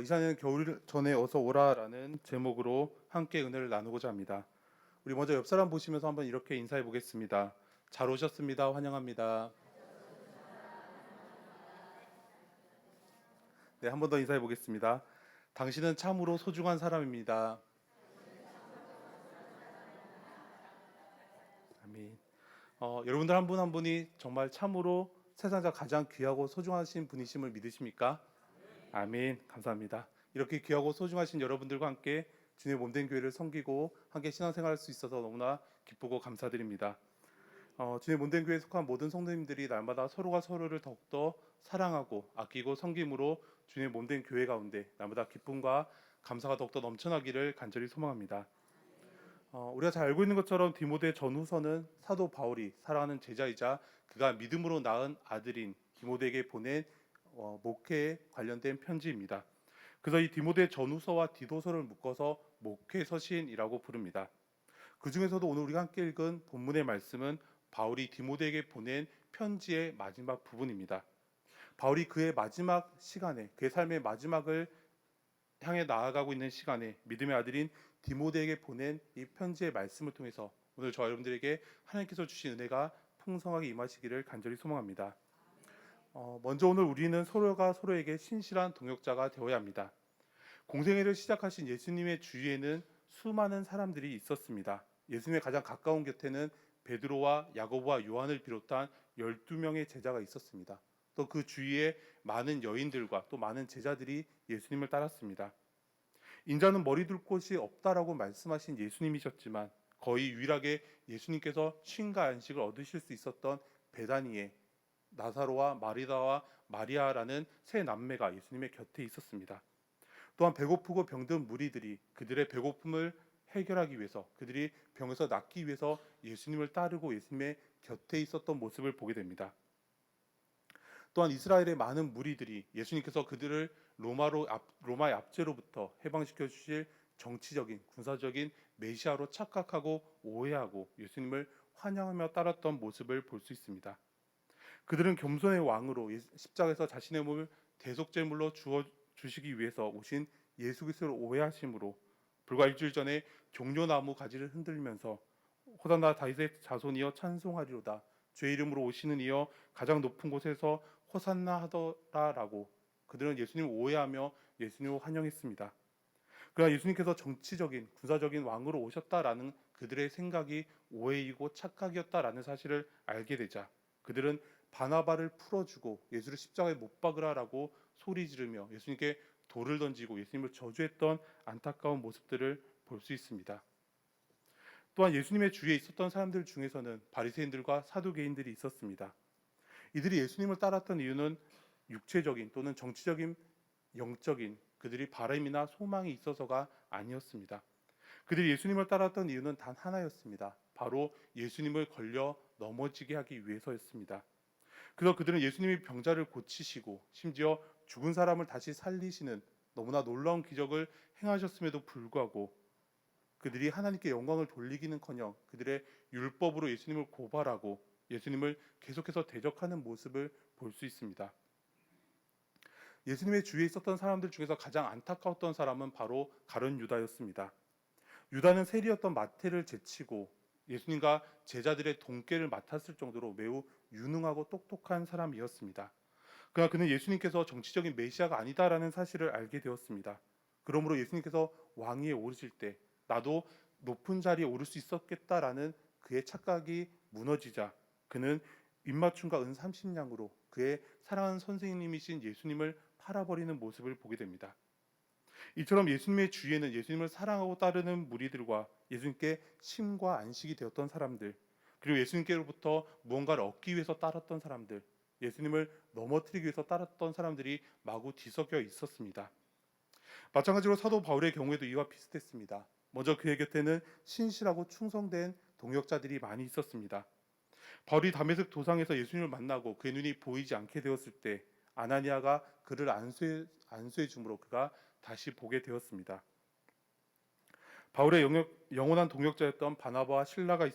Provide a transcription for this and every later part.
이 시간에는 겨울 전에 어서 오라라는 제목으로 함께 은혜를 나누고자 합니다. 우리 먼저 옆 사람 보시면서 한번 이렇게 인사해 보겠습니다. 잘 오셨습니다. 환영합니다. 네, 한 번 더 인사해 보겠습니다. 당신은 참으로 소중한 사람입니다. 아멘. 여러분들 한 분 한 분이 정말 참으로 세상에서 가장 귀하고 소중하신 분이심을 믿으십니까? 아멘. 감사합니다. 이렇게 귀하고 소중하신 여러분들과 함께 주님의 몸된 교회를 섬기고 함께 신앙생활할 수 있어서 너무나 기쁘고 감사드립니다. 주님의 몸된 교회에 속한 모든 성도님들이 날마다 서로가 서로를 더욱더 사랑하고 아끼고 섬김으로 주님의 몸된 교회 가운데 날마다 기쁨과 감사가 더욱더 넘쳐나기를 간절히 소망합니다. 우리가 잘 알고 있는 것처럼 디모데 전후서는 사도 바울이 사랑하는 제자이자 그가 믿음으로 낳은 아들인 디모데에게 보낸 목회에 관련된 편지입니다. 그래서 이 디모데 전후서와 디도서를 묶어서 목회 서신이라고 부릅니다. 그 중에서도 오늘 우리가 함께 읽은 본문의 말씀은 바울이 디모데에게 보낸 편지의 마지막 부분입니다. 바울이 그의 마지막 시간에, 그의 삶의 마지막을 향해 나아가고 있는 시간에 믿음의 아들인 디모데에게 보낸 이 편지의 말씀을 통해서 오늘 저 여러분들에게 하나님께서 주신 은혜가 풍성하게 임하시기를 간절히 소망합니다. 먼저 오늘 우리는 서로가 서로에게 신실한 동역자가 되어야 합니다. 공생애를 시작하신 예수님의 주위에는 수많은 사람들이 있었습니다. 예수님의 가장 가까운 곁에는 베드로와 야고보와 요한을 비롯한 12명의 제자가 있었습니다. 또 그 주위에 많은 여인들과 또 많은 제자들이 예수님을 따랐습니다. 인자는 머리 둘 곳이 없다라고 말씀하신 예수님이셨지만 거의 유일하게 예수님께서 쉼과 안식을 얻으실 수 있었던 베다니에 나사로와 마리다와 마리아라는 세 남매가 예수님의 곁에 있었습니다. 또한 배고프고 병든 무리들이 그들의 배고픔을 해결하기 위해서 그들이 병에서 낫기 위해서 예수님을 따르고 예수님의 곁에 있었던 모습을 보게 됩니다. 또한 이스라엘의 많은 무리들이 예수님께서 그들을 로마의 압제로부터 해방시켜 주실 정치적인 군사적인 메시아로 착각하고 오해하고 예수님을 환영하며 따랐던 모습을 볼 수 있습니다. 그들은 겸손의 왕으로 십자가에서 자신의 몸을 대속제물로 주시기 위해서 오신 예수 그리스도를 오해하심으로 불과 일주일 전에 종려나무 가지를 흔들면서 호산나 다윗의 자손이여 찬송하리로다 주의 이름으로 오시는 이여 가장 높은 곳에서 호산나 하더라라고 그들은 예수님을 오해하며 예수님을 환영했습니다. 그러나 예수님께서 정치적인 군사적인 왕으로 오셨다라는 그들의 생각이 오해이고 착각이었다라는 사실을 알게 되자 그들은 바나바를 풀어주고 예수를 십자가에 못 박으라라고 소리 지르며 예수님께 돌을 던지고 예수님을 저주했던 안타까운 모습들을 볼 수 있습니다. 또한 예수님의 주위에 있었던 사람들 중에서는 바리새인들과 사두개인들이 있었습니다. 이들이 예수님을 따랐던 이유는 육체적인 또는 정치적인 영적인 그들이 바람이나 소망이 있어서가 아니었습니다. 그들이 예수님을 따랐던 이유는 단 하나였습니다. 바로 예수님을 걸려 넘어지게 하기 위해서였습니다. 그래서 그들은 예수님이 병자를 고치시고 심지어 죽은 사람을 다시 살리시는 너무나 놀라운 기적을 행하셨음에도 불구하고 그들이 하나님께 영광을 돌리기는커녕 그들의 율법으로 예수님을 고발하고 예수님을 계속해서 대적하는 모습을 볼 수 있습니다. 예수님의 주위에 있었던 사람들 중에서 가장 안타까웠던 사람은 바로 가룟 유다였습니다. 유다는 세리였던 마태를 제치고 예수님과 제자들의 동계를 맡았을 정도로 매우 유능하고 똑똑한 사람이었습니다. 그러나 그는 예수님께서 정치적인 메시아가 아니다라는 사실을 알게 되었습니다. 그러므로 예수님께서 왕위에 오르실 때 나도 높은 자리에 오를 수 있었겠다라는 그의 착각이 무너지자 그는 입맞춤과 은 30냥으로 그의 사랑하는 선생님이신 예수님을 팔아버리는 모습을 보게 됩니다. 이처럼 예수님의 주위에는 예수님을 사랑하고 따르는 무리들과 예수님께 쉼과 안식이 되었던 사람들, 그리고 예수님께로부터 무언가를 얻기 위해서 따랐던 사람들, 예수님을 넘어뜨리기 위해서 따랐던 사람들이 마구 뒤섞여 있었습니다. 마찬가지로 사도 바울의 경우에도 이와 비슷했습니다. 먼저 그의 곁에는 신실하고 충성된 동역자들이 많이 있었습니다. 바울이 다메섹 도상에서 예수님을 만나고 그의 눈이 보이지 않게 되었을 때 아나니아가 그를 안수해 주므로 그가 다시 보게 되었습니다. 바울의 영원한 동역자였던 바나바와 실바가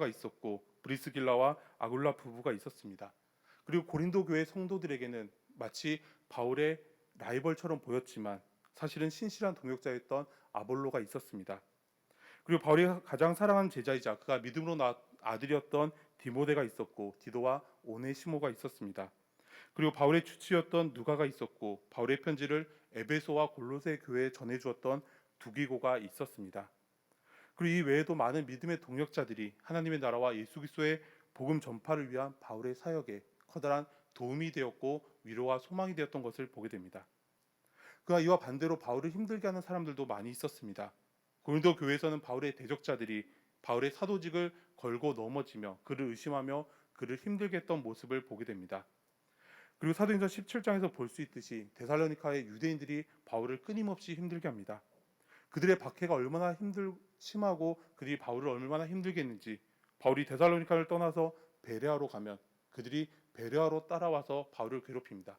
있었고 브리스길라와 아굴라 부부가 있었습니다. 그리고 고린도 교회 성도들에게는 마치 바울의 라이벌처럼 보였지만 사실은 신실한 동역자였던 아볼로가 있었습니다. 그리고 바울이 가장 사랑하는 제자이자 그가 믿음으로 낳은 아들이었던 디모데가 있었고 디도와 오네시모가 있었습니다. 그리고 바울의 주치였던 누가가 있었고 바울의 편지를 에베소와 골로새 교회에 전해주었던 두기고가 있었습니다. 그리고 이 외에도 많은 믿음의 동역자들이 하나님의 나라와 예수 그리스도의 복음 전파를 위한 바울의 사역에 커다란 도움이 되었고 위로와 소망이 되었던 것을 보게 됩니다. 그와 이와 반대로 바울을 힘들게 하는 사람들도 많이 있었습니다. 고린도 교회에서는 바울의 대적자들이 바울의 사도직을 걸고 넘어지며 그를 의심하며 그를 힘들게 했던 모습을 보게 됩니다. 그리고 사도행전 17장에서 볼 수 있듯이 데살로니카의 유대인들이 바울을 끊임없이 힘들게 합니다. 그들의 박해가 얼마나 심하고 그들이 바울을 얼마나 힘들게 했는지 바울이 데살로니카를 떠나서 베레아로 가면 그들이 베레아로 따라와서 바울을 괴롭힙니다.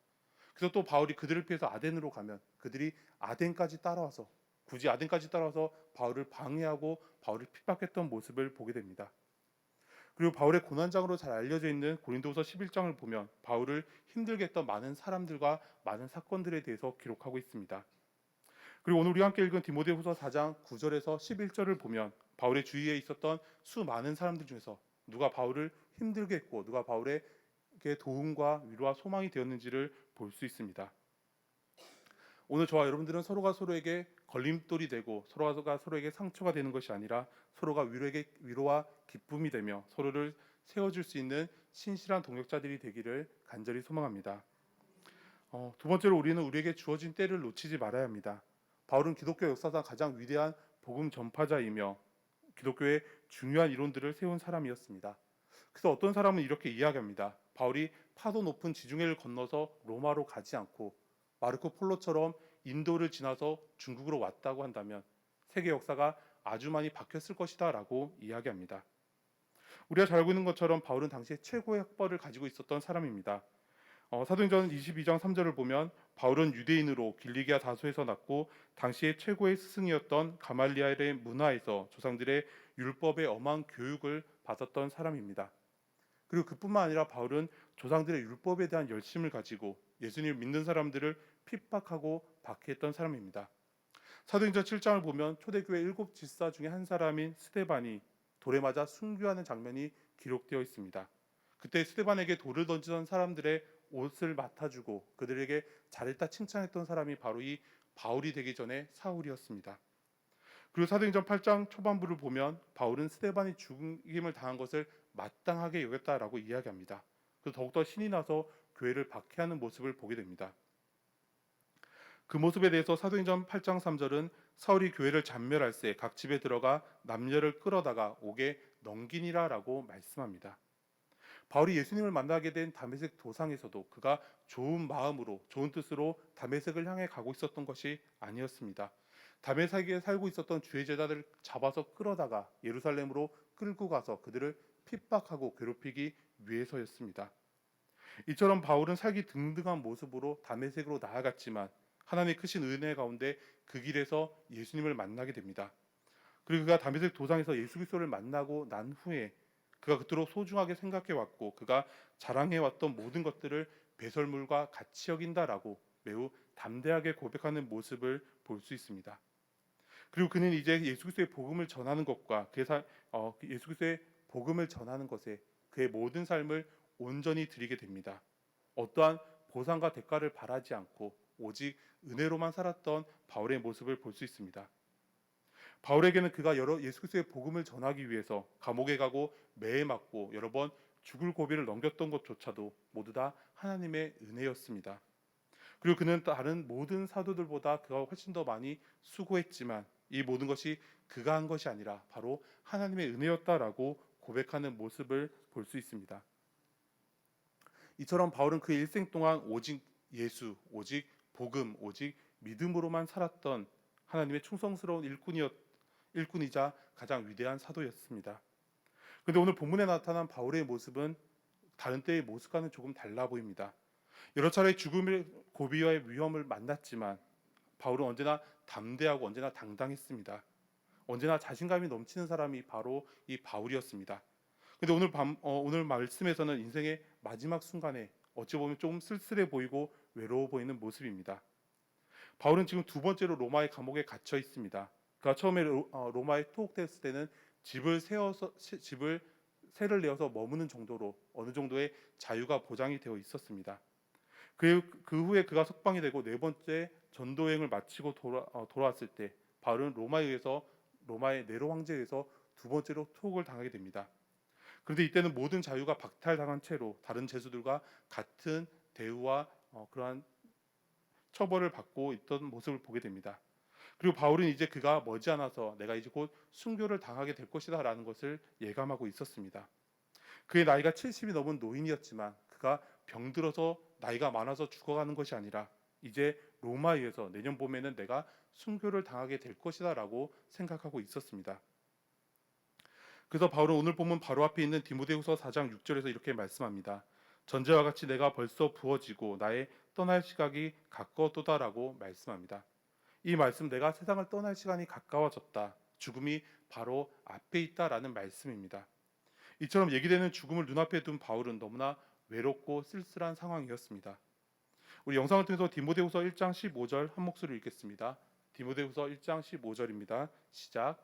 그래서 또 바울이 그들을 피해서 아덴으로 가면 그들이 아덴까지 따라와서 굳이 아덴까지 따라와서 바울을 방해하고 바울을 핍박했던 모습을 보게 됩니다. 그리고 바울의 고난장으로 잘 알려져 있는 고린도후서 11장을 보면 바울을 힘들게 했던 많은 사람들과 많은 사건들에 대해서 기록하고 있습니다. 그리고 오늘 우리 함께 읽은 디모데후서 4장 9절에서 11절을 보면 바울의 주위에 있었던 수많은 사람들 중에서 누가 바울을 힘들게 했고 누가 바울에게 도움과 위로와 소망이 되었는지를 볼 수 있습니다. 오늘 저와 여러분들은 서로가 서로에게 걸림돌이 되고 서로가 서로에게 상처가 되는 것이 아니라 서로가 위로와 기쁨이 되며 서로를 세워줄 수 있는 신실한 동역자들이 되기를 간절히 소망합니다. 두 번째로 우리는 우리에게 주어진 때를 놓치지 말아야 합니다. 바울은 기독교 역사상 가장 위대한 복음 전파자이며 기독교의 중요한 이론들을 세운 사람이었습니다. 그래서 어떤 사람은 이렇게 이야기합니다. 바울이 파도 높은 지중해를 건너서 로마로 가지 않고 마르코 폴로처럼 인도를 지나서 중국으로 왔다고 한다면 세계 역사가 아주 많이 바뀌었을 것이다 라고 이야기합니다. 우리가 잘 알고 있는 것처럼 바울은 당시에 최고의 학벌을 가지고 있었던 사람입니다. 사도행전 22장 3절을 보면 바울은 유대인으로 길리기아 다소에서 났고 당시에 최고의 스승이었던 가말리엘의 문화에서 조상들의 율법의 엄한 교육을 받았던 사람입니다. 그리고 그뿐만 아니라 바울은 조상들의 율법에 대한 열심을 가지고 예수님을 믿는 사람들을 핍박하고 박해했던 사람입니다. 사도행전 7장을 보면 초대교회 7 집사 중에 한 사람인 스데반이 돌에 맞아 순교하는 장면이 기록되어 있습니다. 그때 스데반에게 돌을 던지던 사람들의 옷을 맡아주고 그들에게 잘했다 칭찬했던 사람이 바로 이 바울이 되기 전에 사울이었습니다. 그리고 사도행전 8장 초반부를 보면 바울은 스데반이 죽임을 당한 것을 마땅하게 여겼다라고 이야기합니다. 그래서 더욱더 신이 나서 교회를 박해하는 모습을 보게 됩니다. 그 모습에 대해서 사도행전 8장 3절은 사울이 교회를 잔멸할세 각 집에 들어가 남녀를 끌어다가 옥에 넘기니라라고 말씀합니다. 바울이 예수님을 만나게 된 다메섹 도상에서도 그가 좋은 마음으로 좋은 뜻으로 다메섹을 향해 가고 있었던 것이 아니었습니다. 다메섹에 살고 있었던 주의 제자들을 잡아서 끌어다가 예루살렘으로 끌고 가서 그들을 핍박하고 괴롭히기 위해서였습니다. 이처럼 바울은 살기 등등한 모습으로 다메섹으로 나아갔지만 하나님의 크신 은혜 가운데 그 길에서 예수님을 만나게 됩니다. 그리고 그가 다메섹 도상에서 예수 그리스도를 만나고 난 후에 그가 그토록 소중하게 생각해 왔고 그가 자랑해 왔던 모든 것들을 배설물과 같이 여긴다라고 매우 담대하게 고백하는 모습을 볼 수 있습니다. 그리고 그는 이제 예수 그리스도의 복음을 전하는 것과 예수 그리스도의 복음을 전하는 것에 그의 모든 삶을 온전히 드리게 됩니다. 어떠한 보상과 대가를 바라지 않고 오직 은혜로만 살았던 바울의 모습을 볼 수 있습니다. 바울에게는 그가 예수 그리스도의 복음을 전하기 위해서 감옥에 가고 매에 맞고 여러 번 죽을 고비를 넘겼던 것조차도 모두 다 하나님의 은혜였습니다. 그리고 그는 다른 모든 사도들보다 그가 훨씬 더 많이 수고했지만 이 모든 것이 그가 한 것이 아니라 바로 하나님의 은혜였다라고 고백하는 모습을 볼 수 있습니다. 이처럼 바울은 그 일생 동안 오직 예수, 오직 복음, 오직 믿음으로만 살았던 하나님의 충성스러운 일꾼이자 가장 위대한 사도였습니다. 그런데 오늘 본문에 나타난 바울의 모습은 다른 때의 모습과는 조금 달라 보입니다. 여러 차례 죽음의 고비와의 위험을 만났지만 바울은 언제나 담대하고 언제나 당당했습니다. 언제나 자신감이 넘치는 사람이 바로 이 바울이었습니다. 그런데 오늘 말씀에서는 인생의 마지막 순간에 어찌 보면 조금 쓸쓸해 보이고 외로워 보이는 모습입니다. 바울은 지금 두 번째로 로마의 감옥에 갇혀 있습니다. 그가 처음에 로마에 투옥됐을 때는 집을 세를 내어서 머무는 정도로 어느 정도의 자유가 보장이 되어 있었습니다. 그 후에 그가 석방이 되고 네 번째 전도 여행을 마치고 돌아왔을 때 바울은 로마의 네로 황제에 의해서 두 번째로 투옥을 당하게 됩니다. 그런데 이때는 모든 자유가 박탈당한 채로 다른 죄수들과 같은 대우와 그러한 처벌을 받고 있던 모습을 보게 됩니다. 그리고 바울은 이제 그가 머지않아서 내가 이제 곧 순교를 당하게 될 것이다라는 것을 예감하고 있었습니다. 그의 나이가 70이 넘은 노인이었지만 그가 병들어서 나이가 많아서 죽어가는 것이 아니라 이제 로마에서 내년 봄에는 내가 순교를 당하게 될 것이다라고 생각하고 있었습니다. 그래서 바울은 오늘 본문 바로 앞에 있는 디모데후서 4장 6절에서 이렇게 말씀합니다. 전제와 같이 내가 벌써 부어지고 나의 떠날 시각이 가까웠도다라고 말씀합니다. 이 말씀, 내가 세상을 떠날 시간이 가까워졌다, 죽음이 바로 앞에 있다라는 말씀입니다. 이처럼 얘기되는 죽음을 눈앞에 둔 바울은 너무나 외롭고 쓸쓸한 상황이었습니다. 우리 영상을 통해서 디모데후서 1장 15절 한 목소리로 읽겠습니다. 디모데후서 1장 15절입니다. 시작.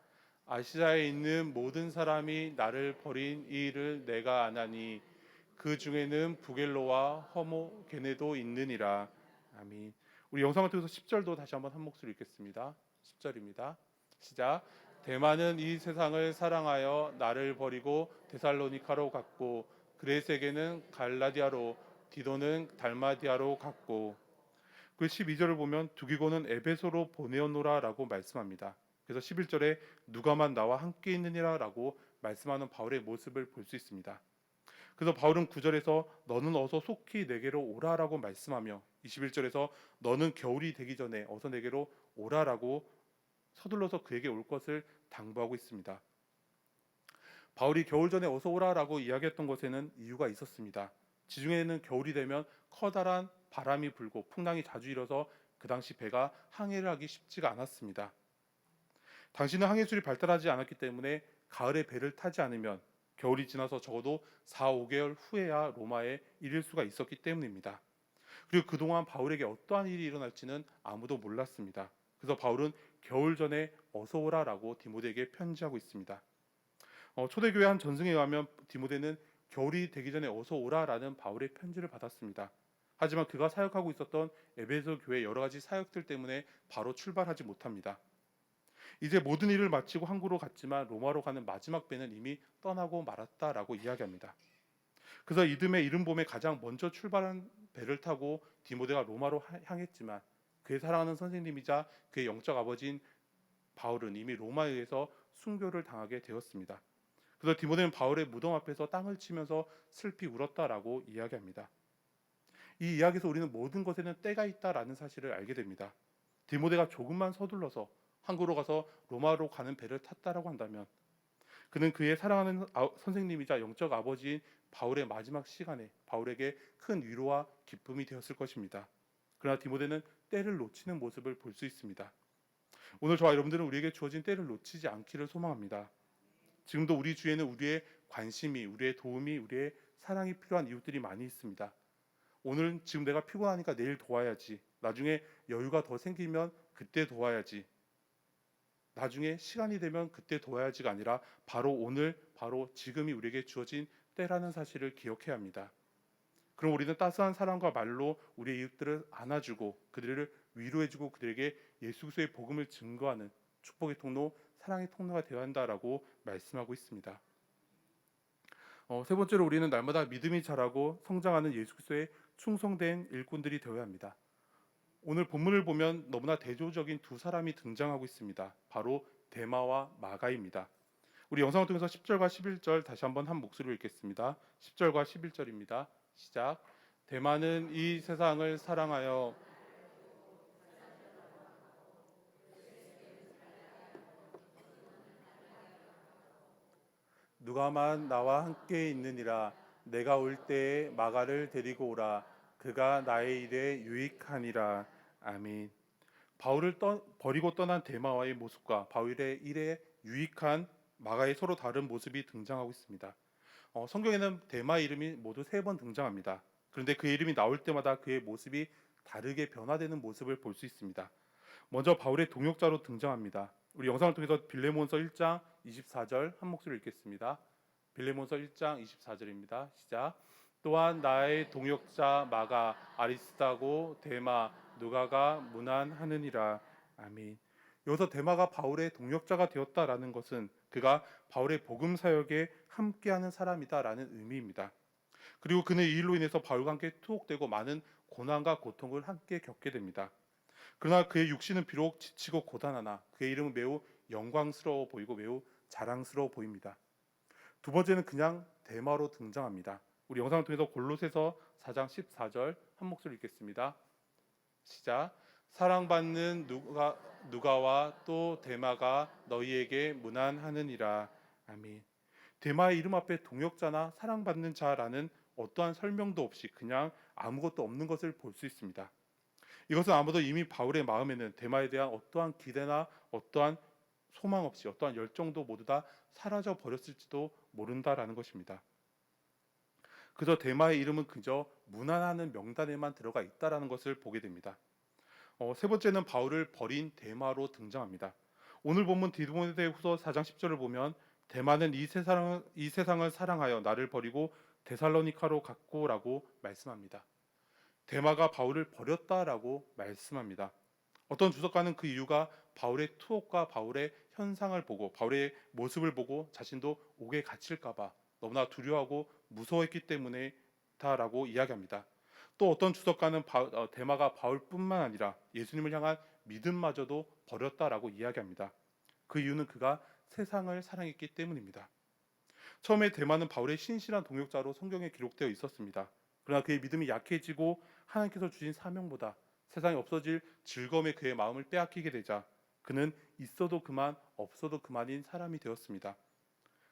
아시아에 있는 모든 사람이 나를 버린 이 일을 내가 아나니 그 중에는 부겔로와 허모게네도 있느니라. 아멘. 우리 영상을 통해서 10절도 다시 한번 한 목소리로 읽겠습니다. 10절입니다. 시작. 대만은 이 세상을 사랑하여 나를 버리고 데살로니카로 갔고 그레세게는 갈라디아로 디도는 달마디아로 갔고 그 12절을 보면 두기고는 에베소로 보내었노라라고 말씀합니다. 그래서 11절에 누가만 나와 함께 있느니라라고 말씀하는 바울의 모습을 볼 수 있습니다. 그래서 바울은 9절에서 너는 어서 속히 내게로 오라라고 말씀하며 21절에서 너는 겨울이 되기 전에 어서 내게로 오라라고 서둘러서 그에게 올 것을 당부하고 있습니다. 바울이 겨울 전에 어서 오라라고 이야기했던 것에는 이유가 있었습니다. 지중해에는 겨울이 되면 커다란 바람이 불고 풍랑이 자주 일어서 그 당시 배가 항해를 하기 쉽지가 않았습니다. 당시는 항해술이 발달하지 않았기 때문에 가을에 배를 타지 않으면 겨울이 지나서 적어도 4, 5개월 후에야 로마에 이를 수가 있었기 때문입니다. 그리고 그동안 바울에게 어떠한 일이 일어날지는 아무도 몰랐습니다. 그래서 바울은 겨울 전에 어서 오라라고 디모데에게 편지하고 있습니다. 초대교회 한 전승에 의하면 디모데는 겨울이 되기 전에 어서 오라라는 바울의 편지를 받았습니다. 하지만 그가 사역하고 있었던 에베소 교회 여러 가지 사역들 때문에 바로 출발하지 못합니다. 이제 모든 일을 마치고 항구로 갔지만 로마로 가는 마지막 배는 이미 떠나고 말았다라고 이야기합니다. 그래서 이듬해 이른 봄에 가장 먼저 출발한 배를 타고 디모데가 로마로 향했지만 그의 사랑하는 선생님이자 그의 영적 아버지인 바울은 이미 로마에 의해서 순교를 당하게 되었습니다. 그래서 디모데는 바울의 무덤 앞에서 땅을 치면서 슬피 울었다라고 이야기합니다. 이 이야기에서 우리는 모든 것에는 때가 있다라는 사실을 알게 됩니다. 디모데가 조금만 서둘러서 항구로 가서 로마로 가는 배를 탔다라고 한다면 그는 그의 사랑하는 선생님이자 영적 아버지인 바울의 마지막 시간에 바울에게 큰 위로와 기쁨이 되었을 것입니다. 그러나 디모데는 때를 놓치는 모습을 볼 수 있습니다. 오늘 저와 여러분들은 우리에게 주어진 때를 놓치지 않기를 소망합니다. 지금도 우리 주위에는 우리의 관심이, 우리의 도움이, 우리의 사랑이 필요한 이웃들이 많이 있습니다. 오늘 지금 내가 피곤하니까 내일 도와야지. 나중에 여유가 더 생기면 그때 도와야지. 나중에 시간이 되면 그때 도와야지가 아니라 바로 오늘, 바로 지금이 우리에게 주어진 때라는 사실을 기억해야 합니다. 그럼 우리는 따스한 사랑과 말로 우리의 이웃들을 안아주고 그들을 위로해주고 그들에게 예수 그리스도의 복음을 증거하는 축복의 통로, 사랑의 통로가 되어야 한다라고 말씀하고 있습니다. 세 번째로 우리는 날마다 믿음이 자라고 성장하는 예수 그리스도의 충성된 일꾼들이 되어야 합니다. 오늘 본문을 보면 너무나 대조적인 두 사람이 등장하고 있습니다. 바로 데마와 마가입니다. 우리 영상을 통해서 10절과 11절 다시 한번 한 목소리로 읽겠습니다. 10절과 11절입니다. 시작. 데마는 이 세상을 사랑하여 누가만 나와 함께 있느니라. 내가 올 때에 마가를 데리고 오라. 그가 나의 일에 유익하니라. 아멘. 바울을 버리고 떠난 데마와의 모습과 바울의 일에 유익한 마가의 서로 다른 모습이 등장하고 있습니다. 성경에는 데마의 이름이 모두 3번 등장합니다. 그런데 그 이름이 나올 때마다 그의 모습이 다르게 변화되는 모습을 볼 수 있습니다. 먼저 바울의 동역자로 등장합니다. 우리 영상을 통해서 빌레몬서 1장 24절 한 목소리 읽겠습니다. 빌레몬서 1장 24절입니다. 시작. 또한 나의 동역자 마가 아리스다고 데마 누가가 문안하느니라. 아멘. 여기서 데마가 바울의 동역자가 되었다라는 것은 그가 바울의 복음 사역에 함께하는 사람이다라는 의미입니다. 그리고 그는 이 일로 인해서 바울과 함께 투옥되고 많은 고난과 고통을 함께 겪게 됩니다. 그러나 그의 육신은 비록 지치고 고단하나 그의 이름은 매우 영광스러워 보이고 매우 자랑스러워 보입니다. 두 번째는 그냥 데마로 등장합니다. 우리 영상을 통해서 골로새서 4장 14절 한 목소리 읽겠습니다. 시작. 사랑받는 누가와 또 데마가 너희에게 문안하느니라. 아멘. 데마의 이름 앞에 동역자나 사랑받는 자라는 어떠한 설명도 없이 그냥 아무것도 없는 것을 볼 수 있습니다. 이것은 아마도 이미 바울의 마음에는 데마에 대한 어떠한 기대나 어떠한 소망 없이 어떠한 열정도 모두 다 사라져 버렸을지도 모른다라는 것입니다. 그저 데마의 이름은 그저 문안하는 명단에만 들어가 있다라는 것을 보게 됩니다. 세 번째는 바울을 버린 데마로 등장합니다. 오늘 본문 디모데후서 4장 10절을 보면 데마는 이 세상을 사랑하여 나를 버리고 데살로니카로 갔고라고 말씀합니다. 데마가 바울을 버렸다라고 말씀합니다. 어떤 주석가는 그 이유가 바울의 투옥과 바울의 현상을 보고 바울의 모습을 보고 자신도 옥에 갇힐까봐 너무나 두려워하고 무서워했기 때문에다라고 이야기합니다. 또 어떤 주석가는 데마가 바울뿐만 아니라 예수님을 향한 믿음마저도 버렸다라고 이야기합니다. 그 이유는 그가 세상을 사랑했기 때문입니다. 처음에 데마는 바울의 신실한 동역자로 성경에 기록되어 있었습니다. 그러나 그의 믿음이 약해지고 하나님께서 주신 사명보다 세상에 없어질 즐거움에 그의 마음을 빼앗기게 되자 그는 있어도 그만 없어도 그만인 사람이 되었습니다.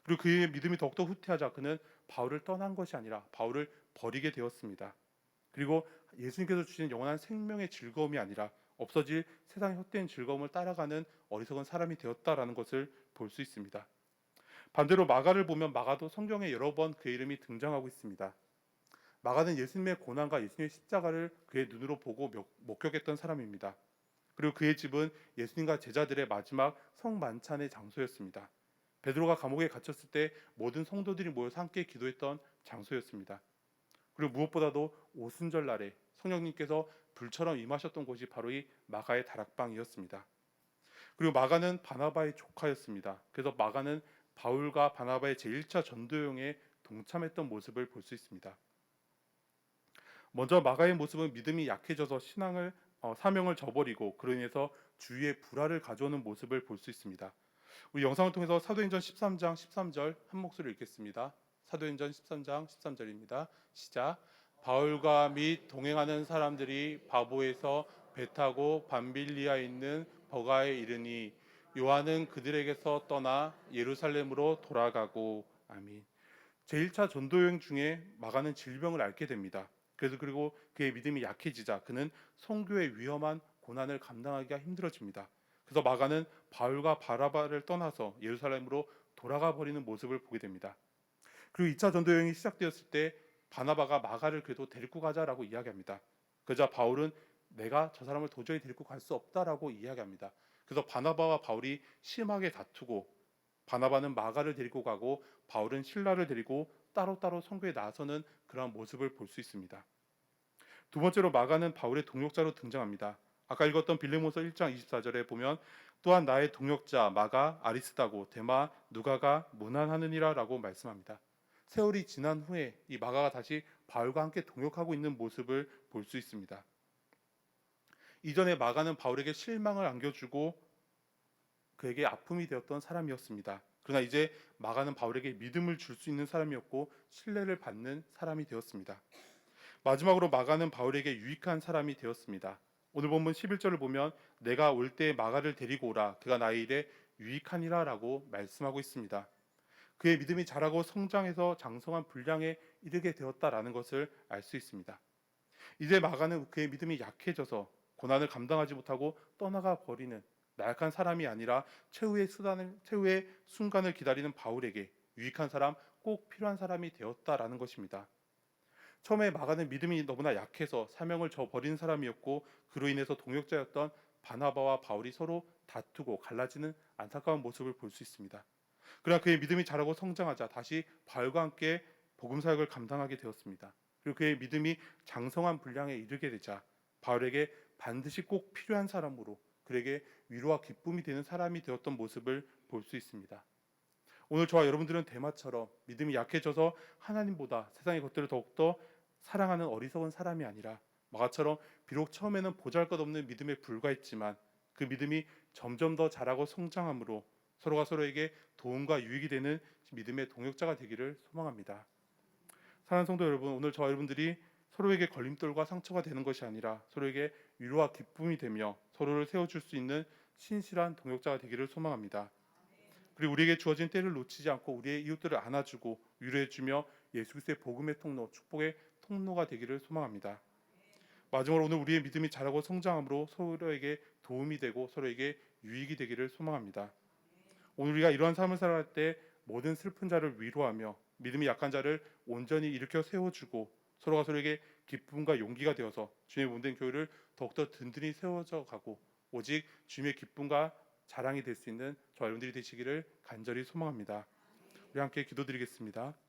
그리고 그의 믿음이 더욱더 후퇴하자 그는 바울을 떠난 것이 아니라 바울을 버리게 되었습니다. 그리고 예수님께서 주신 영원한 생명의 즐거움이 아니라 없어질 세상의 헛된 즐거움을 따라가는 어리석은 사람이 되었다라는 것을 볼 수 있습니다. 반대로 마가를 보면 마가도 성경에 여러 번 그의 이름이 등장하고 있습니다. 마가는 예수님의 고난과 예수님의 십자가를 그의 눈으로 보고 목격했던 사람입니다. 그리고 그의 집은 예수님과 제자들의 마지막 성만찬의 장소였습니다. 베드로가 감옥에 갇혔을 때 모든 성도들이 모여서 함께 기도했던 장소였습니다. 그리고 무엇보다도 오순절 날에 성령님께서 불처럼 임하셨던 곳이 바로 이 마가의 다락방이었습니다. 그리고 마가는 바나바의 조카였습니다. 그래서 마가는 바울과 바나바의 제1차 전도여행에 동참했던 모습을 볼 수 있습니다. 먼저 마가의 모습은 믿음이 약해져서 사명을 저버리고 그로 인해서 주위에 불화를 가져오는 모습을 볼 수 있습니다. 우리 영상을 통해서 사도행전 13장 13절 한 목소리 읽겠습니다. 사도행전 13장 13절입니다. 시작. 바울과 및 동행하는 사람들이 바보에서 배 타고 밤빌리아에 있는 버가에 이르니 요한은 그들에게서 떠나 예루살렘으로 돌아가고. 아멘. 제1차 전도여행 중에 마가는 질병을 앓게 됩니다. 그리고 그의 믿음이 약해지자 그는 선교의 위험한 고난을 감당하기가 힘들어집니다. 그래서 마가는 바울과 바나바를 떠나서 예루살렘으로 돌아가 버리는 모습을 보게 됩니다. 그리고 2차 전도여행이 시작되었을 때 바나바가 마가를 그래도 데리고 가자라고 이야기합니다. 그러자 바울은 내가 저 사람을 도저히 데리고 갈 수 없다라고 이야기합니다. 그래서 바나바와 바울이 심하게 다투고 바나바는 마가를 데리고 가고 바울은 실라를 데리고 따로따로 선교에 나서는 그러한 모습을 볼 수 있습니다. 두 번째로 마가는 바울의 동역자로 등장합니다. 아까 읽었던 빌레몬서 1장 24절에 보면 또한 나의 동역자 마가 아리스다고 데마 누가가 문안하느니라 라고 말씀합니다. 세월이 지난 후에 이 마가가 다시 바울과 함께 동역하고 있는 모습을 볼 수 있습니다. 이전에 마가는 바울에게 실망을 안겨주고 그에게 아픔이 되었던 사람이었습니다. 그러나 이제 마가는 바울에게 믿음을 줄 수 있는 사람이었고 신뢰를 받는 사람이 되었습니다. 마지막으로 마가는 바울에게 유익한 사람이 되었습니다. 오늘 본문 11절을 보면 내가 올 때 마가를 데리고 오라 그가 나의 일에 유익하니라 라고 말씀하고 있습니다. 그의 믿음이 자라고 성장해서 장성한 분량에 이르게 되었다라는 것을 알 수 있습니다. 이제 마가는 그의 믿음이 약해져서 고난을 감당하지 못하고 떠나가 버리는 나약한 사람이 아니라 최후의 순간을 기다리는 바울에게 유익한 사람, 꼭 필요한 사람이 되었다라는 것입니다. 처음에 마가는 믿음이 너무나 약해서 사명을 저버린 사람이었고 그로 인해서 동역자였던 바나바와 바울이 서로 다투고 갈라지는 안타까운 모습을 볼 수 있습니다. 그러나 그의 믿음이 자라고 성장하자 다시 바울과 함께 복음 사역을 감당하게 되었습니다. 그리고 그의 믿음이 장성한 분량에 이르게 되자 바울에게 반드시 꼭 필요한 사람으로 그에게 위로와 기쁨이 되는 사람이 되었던 모습을 볼 수 있습니다. 오늘 저와 여러분들은 데마처럼 믿음이 약해져서 하나님보다 세상의 것들을 더욱더 사랑하는 어리석은 사람이 아니라 마가처럼 비록 처음에는 보잘것없는 믿음에 불과했지만 그 믿음이 점점 더 자라고 성장함으로 서로가 서로에게 도움과 유익이 되는 믿음의 동역자가 되기를 소망합니다. 사랑하는 성도 여러분, 오늘 저와 여러분들이 서로에게 걸림돌과 상처가 되는 것이 아니라 서로에게 위로와 기쁨이 되며 서로를 세워줄 수 있는 신실한 동역자가 되기를 소망합니다. 그리고 우리에게 주어진 때를 놓치지 않고 우리의 이웃들을 안아주고 위로해주며 예수 그리스도의 복음의 통로, 축복의 통로가 되기를 소망합니다. 마지막으로 오늘 우리의 믿음이 자라고 성장함으로 서로에게 도움이 되고 서로에게 유익이 되기를 소망합니다. 오늘 우리가 이러한 삶을 살아갈 때 모든 슬픈 자를 위로하며 믿음이 약한 자를 온전히 일으켜 세워주고 서로가 서로에게 기쁨과 용기가 되어서 주님의 몸된 교회를 더욱더 든든히 세워져 가고 오직 주님의 기쁨과 자랑이 될 수 있는 저 여러분들이 되시기를 간절히 소망합니다. 우리 함께 기도드리겠습니다.